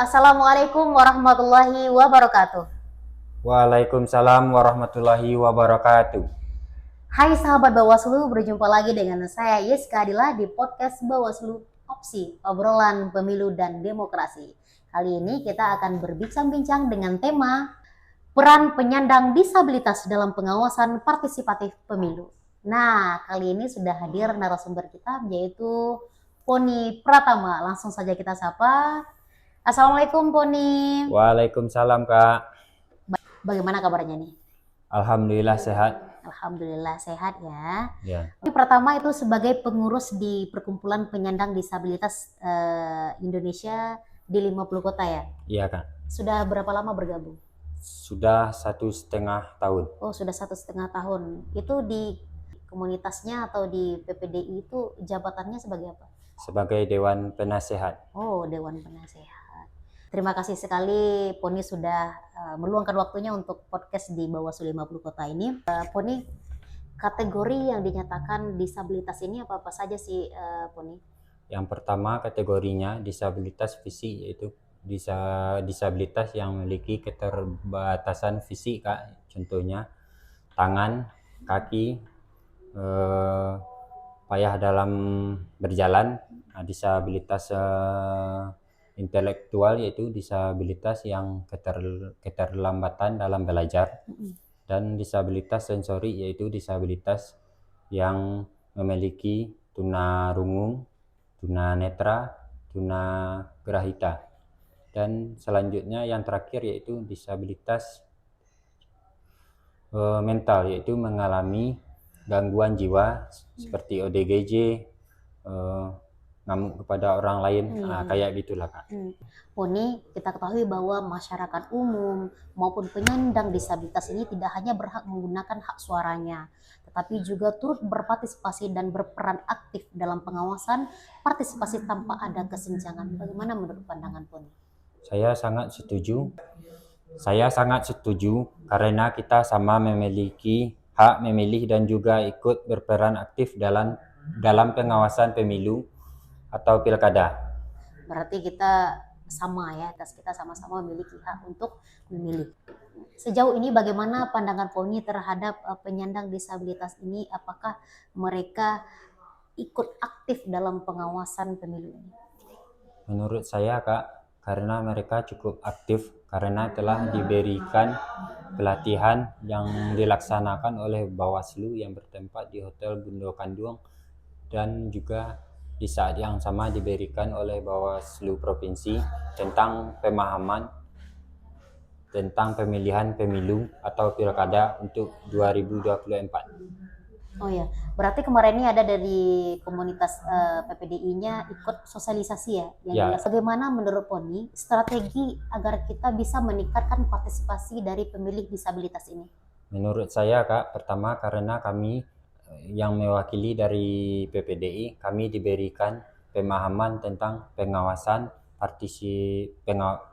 Assalamualaikum warahmatullahi wabarakatuh. Waalaikumsalam warahmatullahi wabarakatuh. Hai sahabat Bawaslu, berjumpa lagi dengan saya Yeska Adila di podcast Bawaslu Opsi, obrolan pemilu dan demokrasi. Kali ini kita akan berbincang-bincang dengan tema peran penyandang disabilitas dalam pengawasan partisipatif pemilu. Nah, kali ini sudah hadir narasumber kita yaitu Poni Pratama. Langsung saja kita sapa. Assalamualaikum Poni. Waalaikumsalam Kak. Bagaimana kabarnya nih? Alhamdulillah sehat. Alhamdulillah sehat ya. Ya, Ini pertama itu sebagai pengurus di Perkumpulan Penyandang Disabilitas Indonesia di 50 kota ya. iya Kak. Sudah berapa lama bergabung? Sudah 1,5 tahun. Oh, sudah 1,5 tahun. Itu di komunitasnya atau di PPDI itu jabatannya sebagai apa? Sebagai Dewan Penasehat. Oh, Dewan Penasehat. Terima kasih sekali Poni sudah meluangkan waktunya untuk podcast di Bawaslu 50 Kota ini. Poni, kategori yang dinyatakan disabilitas ini apa-apa saja sih Poni? Yang pertama kategorinya disabilitas fisik, yaitu disabilitas yang memiliki keterbatasan fisik Kak. Contohnya tangan, kaki, payah dalam berjalan. Disabilitas intelektual yaitu disabilitas yang keterlambatan dalam belajar, dan disabilitas sensori yaitu disabilitas yang memiliki tunarungu, tunanetra, tunagrahita. Dan selanjutnya yang terakhir yaitu disabilitas mental, yaitu mengalami gangguan jiwa seperti ODGJ, ngamuk kepada orang lain, kayak gitulah Kak. Poni, kita ketahui bahwa masyarakat umum maupun penyandang disabilitas ini tidak hanya berhak menggunakan hak suaranya, tetapi juga turut berpartisipasi dan berperan aktif dalam pengawasan partisipasi tanpa ada kesenjangan. Bagaimana menurut pandangan Poni? Saya sangat setuju karena kita sama memiliki hak memilih dan juga ikut berperan aktif dalam pengawasan pemilu atau pilkada. Berarti kita sama ya, kita sama-sama memiliki hak untuk memilih. Sejauh ini bagaimana pandangan Poni terhadap penyandang disabilitas ini? Apakah mereka ikut aktif dalam pengawasan pemilu ini? Menurut saya Kak, karena mereka cukup aktif karena telah diberikan pelatihan yang dilaksanakan oleh Bawaslu yang bertempat di Hotel Bundokanduang, dan juga di saat yang sama diberikan oleh Bawaslu Provinsi tentang pemahaman tentang pemilihan pemilu atau pilkada untuk 2024. Oh ya, berarti kemarin ini ada dari komunitas PPDI-nya ikut sosialisasi ya? Ya. Bagaimana menurut Poni strategi agar kita bisa meningkatkan partisipasi dari pemilih disabilitas ini? Menurut saya Kak, pertama karena kami yang mewakili dari PPDI, kami diberikan pemahaman tentang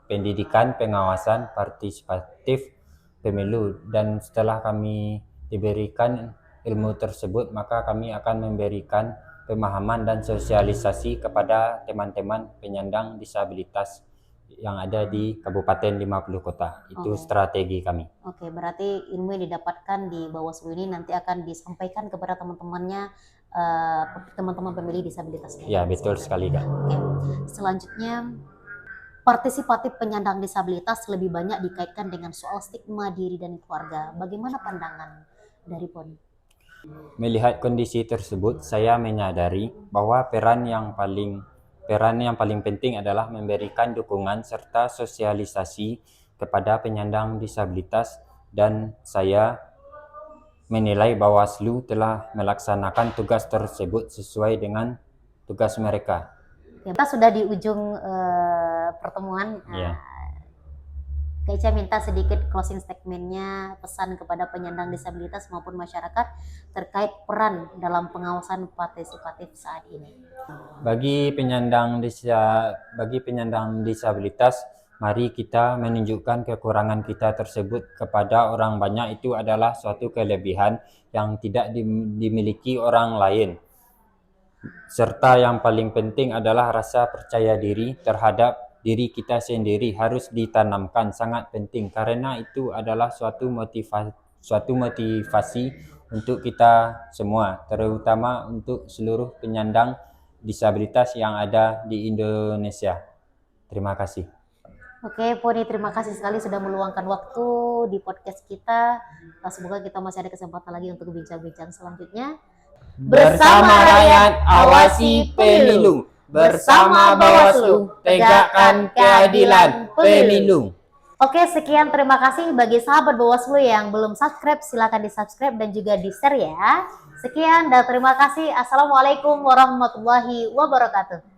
pendidikan pengawasan partisipatif pemilu, dan setelah kami diberikan ilmu tersebut, maka kami akan memberikan pemahaman dan sosialisasi kepada teman-teman penyandang disabilitas yang ada di Kabupaten 50 Kota. Itu strategi kami. Oke, berarti ilmu yang didapatkan di Bawaslu ini nanti akan disampaikan kepada teman-temannya, teman-teman pemilih disabilitas. Ya, betul sekali Kak. Oke. Selanjutnya, partisipatif penyandang disabilitas lebih banyak dikaitkan dengan soal stigma diri dan keluarga. Bagaimana pandangan dari Poni? Melihat kondisi tersebut, saya menyadari bahwa peran yang paling penting adalah memberikan dukungan serta sosialisasi kepada penyandang disabilitas, dan saya menilai Bawaslu telah melaksanakan tugas tersebut sesuai dengan tugas mereka. Kita sudah di ujung pertemuan. Ya. Kak Ica minta sedikit closing statement-nya, pesan kepada penyandang disabilitas maupun masyarakat terkait peran dalam pengawasan partisipatif saat ini. Bagi penyandang disabilitas, mari kita menunjukkan kekurangan kita tersebut kepada orang banyak. Itu adalah suatu kelebihan yang tidak dimiliki orang lain. Serta yang paling penting adalah rasa percaya diri terhadap diri kita sendiri harus ditanamkan, sangat penting karena itu adalah suatu motivasi untuk kita semua, terutama untuk seluruh penyandang disabilitas yang ada di Indonesia. Terima kasih. Oke, Poni, terima kasih sekali sudah meluangkan waktu di podcast kita. Semoga kita masih ada kesempatan lagi untuk bincang-bincang selanjutnya. Bersama rakyat, awasi pemilu. Bersama Bawaslu, tegakkan keadilan pemilu. Oke, sekian, terima kasih bagi sahabat Bawaslu yang belum subscribe, silakan di-subscribe dan juga di-share ya. Sekian dan terima kasih. Assalamualaikum warahmatullahi wabarakatuh.